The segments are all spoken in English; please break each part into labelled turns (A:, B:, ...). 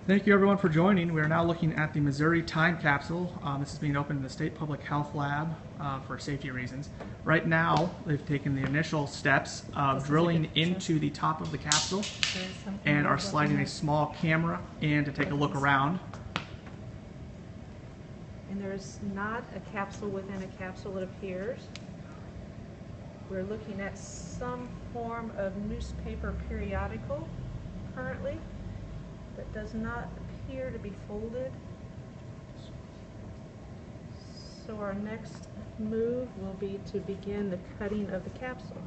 A: Thank you everyone for joining. We are now looking at the Missouri time capsule. This is being opened in the State Public Health Lab for safety reasons. Right now, they've taken the initial steps of drilling into the top of the capsule and are sliding a small camera in to take a look around.
B: And there's not a capsule within a capsule, it appears. We're looking at some form of newspaper periodical currently that does not appear to be folded. So our next move will be to begin the cutting of the capsule.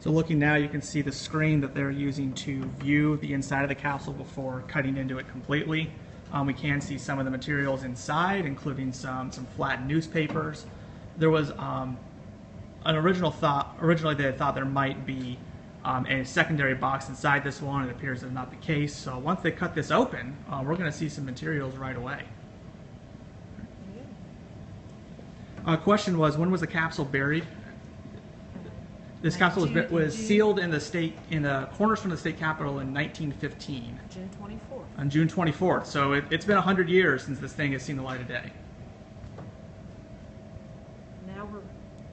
A: So looking now, you can see the screen that they're using to view the inside of the capsule before cutting into it completely. We can see some of the materials inside, including some flat newspapers. There was originally they had thought there might be a secondary box inside this one. It appears that's not the case. So once they cut this open, we're going to see some materials right away. Question was, when was the capsule buried? This capsule was sealed in the cornerstone of the state capitol in 1915.
B: June 24th.
A: On June 24th. So it's been 100 years since this thing has seen the light of day.
B: Now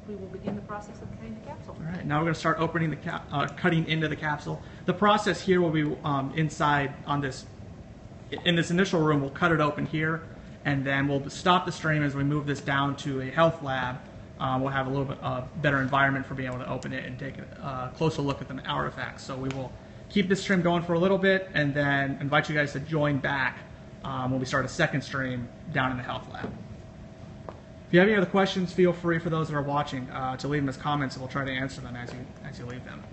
B: we will begin the process of cutting the capsule.
A: All right, now we're going to start opening the cutting into the capsule. The process here will be inside on this, in this initial room. We'll cut it open here, and then we'll stop the stream as we move this down to a health lab. We'll have a little bit better environment for being able to open it and take a closer look at the artifacts. So we will keep this stream going for a little bit, and then invite you guys to join back when we start a second stream down in the health lab. If you have any other questions, feel free, for those that are watching, to leave them as comments, and we'll try to answer them as you leave them.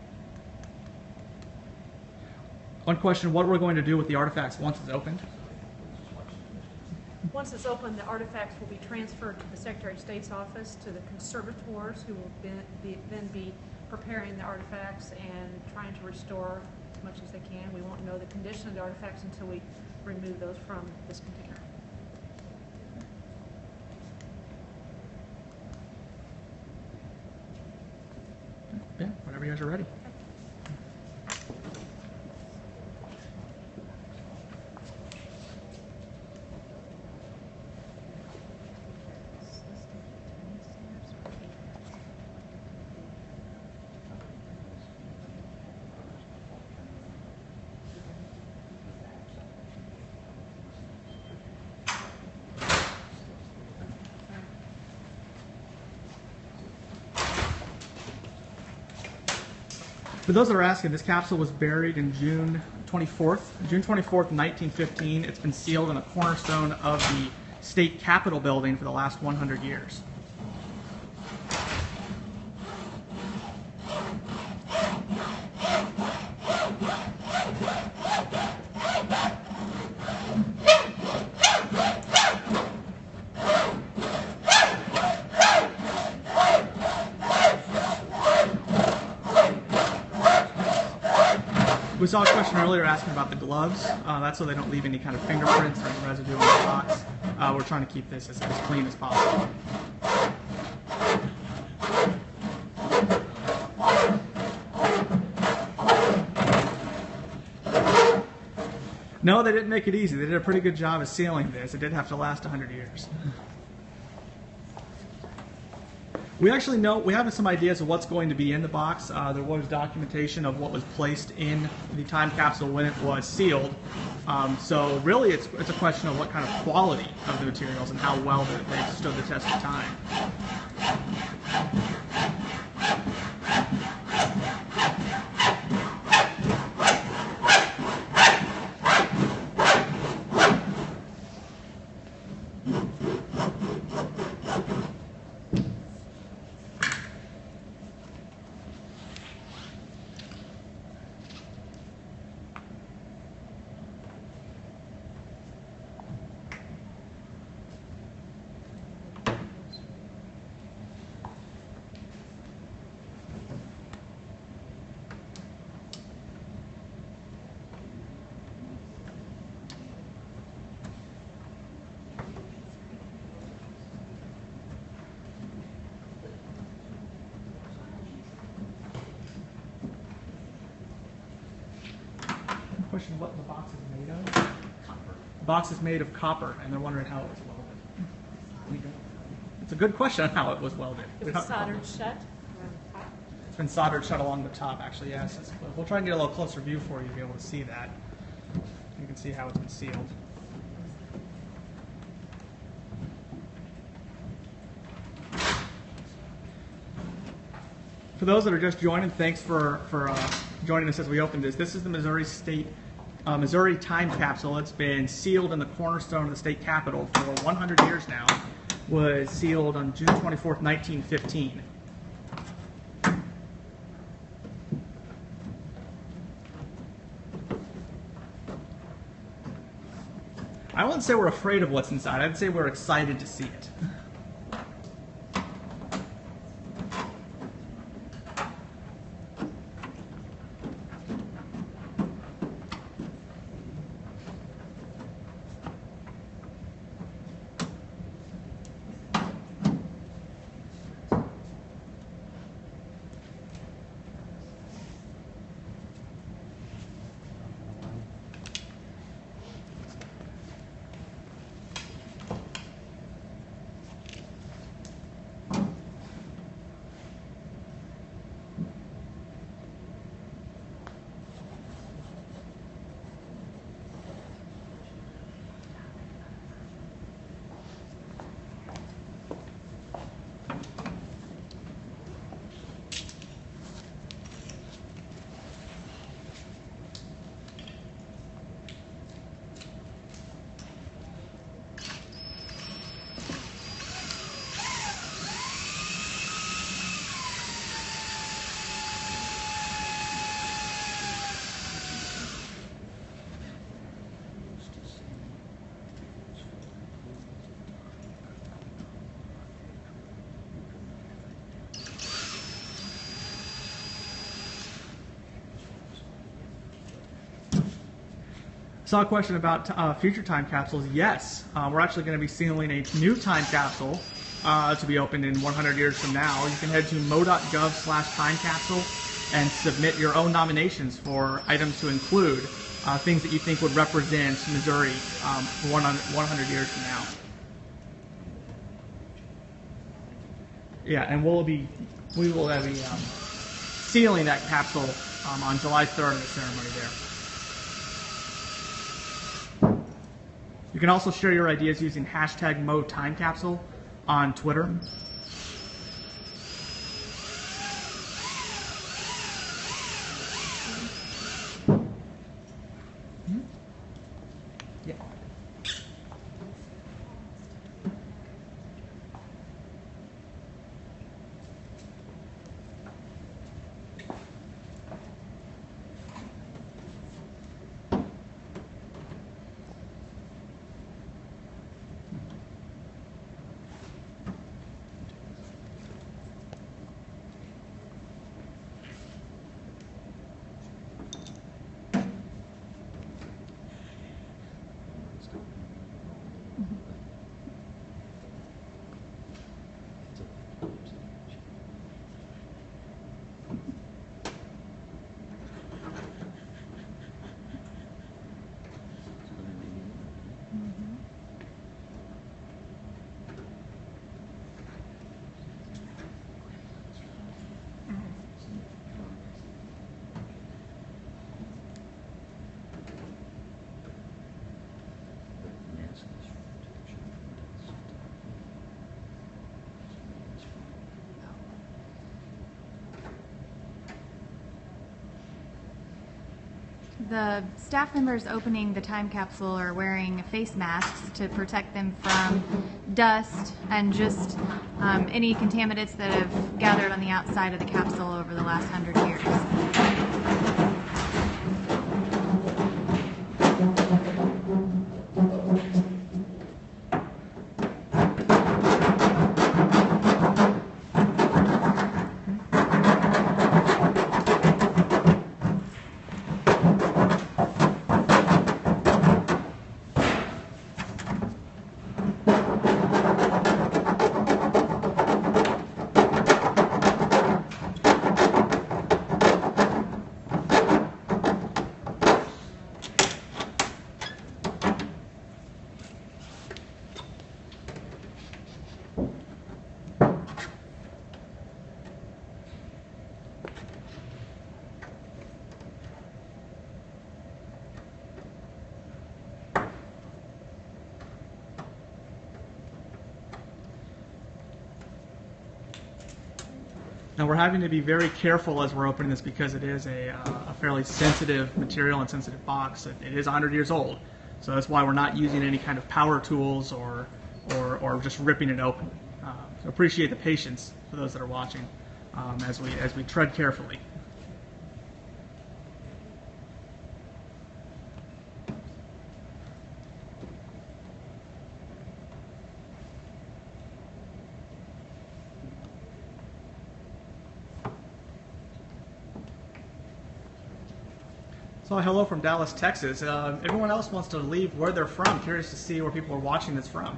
A: One question: what we're going to do with the artifacts once it's opened?
B: Once it's open, the artifacts will be transferred to the Secretary of State's office, to the conservators, who will then be preparing the artifacts and trying to restore as much as they can. We won't know the condition of the artifacts until we remove those from this container.
A: Yeah, whenever you guys are ready. For those that are asking, this capsule was buried in June 24th, 1915. It's been sealed in a cornerstone of the state capitol building for the last 100 years. We saw a question earlier asking about the gloves. That's so they don't leave any kind of fingerprints or any residue in the box. We're trying to keep this as clean as possible. No, they didn't make it easy. They did a pretty good job of sealing this. It did have to last 100 years. We actually know, we have some ideas of what's going to be in the box. There was documentation of what was placed in the time capsule when it was sealed. So really it's a question of what kind of quality of the materials and how well they've stood the test of time. question what the box is made of. Copper. The box is made of copper, and they're wondering how it was welded. We don't. It's a good question on how it was welded.
B: It was soldered shut.
A: It's been soldered shut along the top, actually, yes. We'll try and get a little closer view for you to be able to see that. You can see how it's been sealed. For those that are just joining, thanks for joining us as we open this. This is the Missouri time capsule. It's been sealed in the cornerstone of the state capitol for 100 years now. Was sealed on June 24th, 1915. I wouldn't say we're afraid of what's inside. I'd say we're excited to see it. Saw a question about future time capsules. Yes, we're actually going to be sealing a new time capsule to be opened in 100 years from now. You can head to mo.gov/time capsule and submit your own nominations for items to include things that you think would represent Missouri 100 years from now. Yeah, and we will be sealing that capsule on July 3rd in the ceremony there. You can also share your ideas using hashtag #MoTimeCapsule on Twitter. Yeah.
C: The staff members opening the time capsule are wearing face masks to protect them from dust and just any contaminants that have gathered on the outside of the capsule over the last 100 years.
A: Now we're having to be very careful as we're opening this because it is a fairly sensitive material and sensitive box. It is 100 years old, so that's why we're not using any kind of power tools or just ripping it open. So appreciate the patience for those that are watching as we tread carefully. So hello from Dallas, Texas. Everyone else wants to leave where they're from. Curious to see where people are watching this from.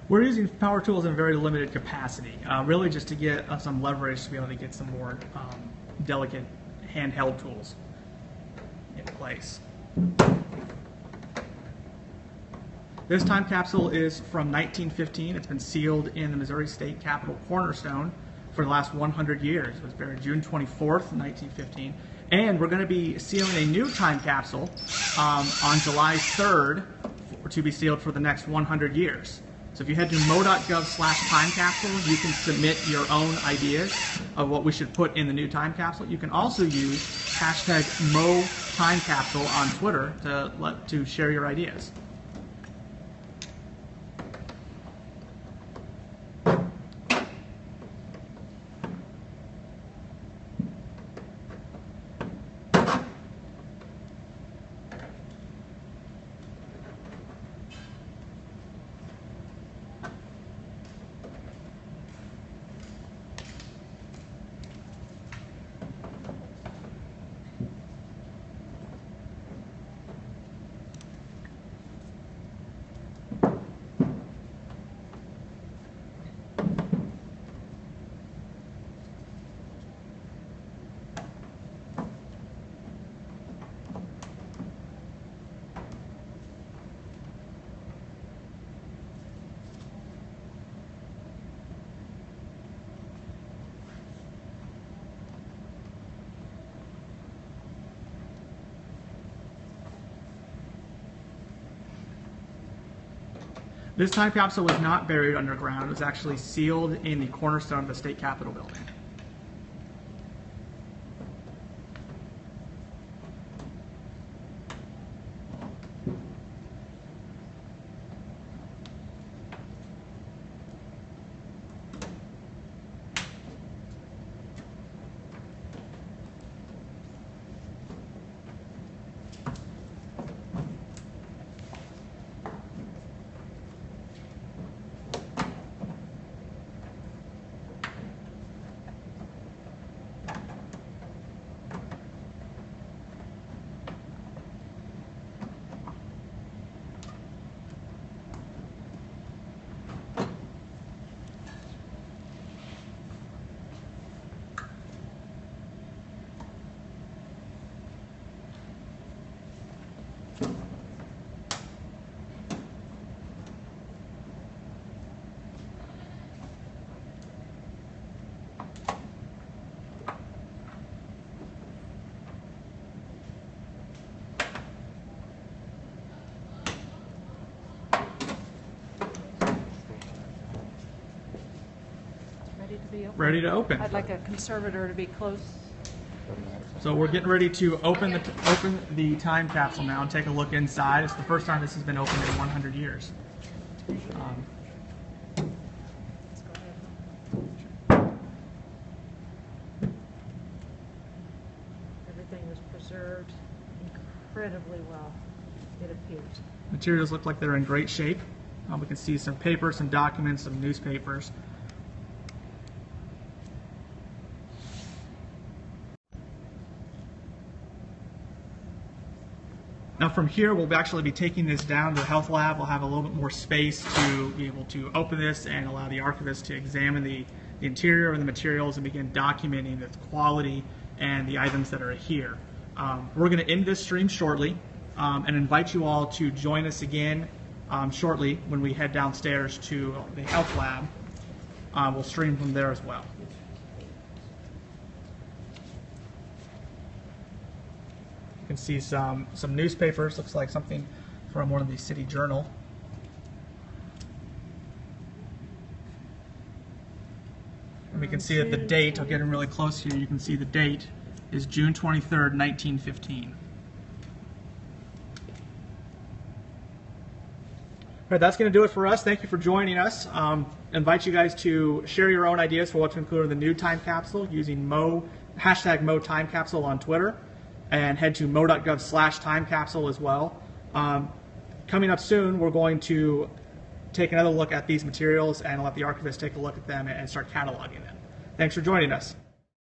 A: We're using power tools in very limited capacity, really just to get some leverage to be able to get some more delicate handheld tools in place. This time capsule is from 1915. It's been sealed in the Missouri State Capitol cornerstone for the last 100 years. It was buried June 24th, 1915. And we're going to be sealing a new time capsule on July 3rd to be sealed for the next 100 years. So if you head to mo.gov/time capsule, you can submit your own ideas of what we should put in the new time capsule. You can also use hashtag #MoTimeCapsule on Twitter to share your ideas. This time capsule was not buried underground. It was actually sealed in the cornerstone of the State Capitol building.
B: Ready to be open?
A: Ready to open.
B: I'd like a conservator to be close.
A: So we're getting ready to open the time capsule now and take a look inside. It's the first time this has been opened in 100 years.
B: Let's go ahead. Everything was preserved incredibly well, it appears.
A: Materials look like they're in great shape. We can see some paper, some documents, some newspapers. Now from here, we'll actually be taking this down to the health lab. We'll have a little bit more space to be able to open this and allow the archivist to examine the interior and the materials and begin documenting the quality and the items that are here. We're going to end this stream shortly and invite you all to join us again shortly when we head downstairs to the health lab. We'll stream from there as well. You can see some newspapers, looks like something from one of the city journal. And we can see that the date, I'll get in really close here, you can see the date is June 23rd, 1915. All right, that's going to do it for us. Thank you for joining us. Invite you guys to share your own ideas for what to include in the new time capsule using hashtag #MoTimeCapsule on Twitter. And head to mo.gov/timecapsule as well. Coming up soon, we're going to take another look at these materials and let the archivist take a look at them and start cataloging them. Thanks for joining us.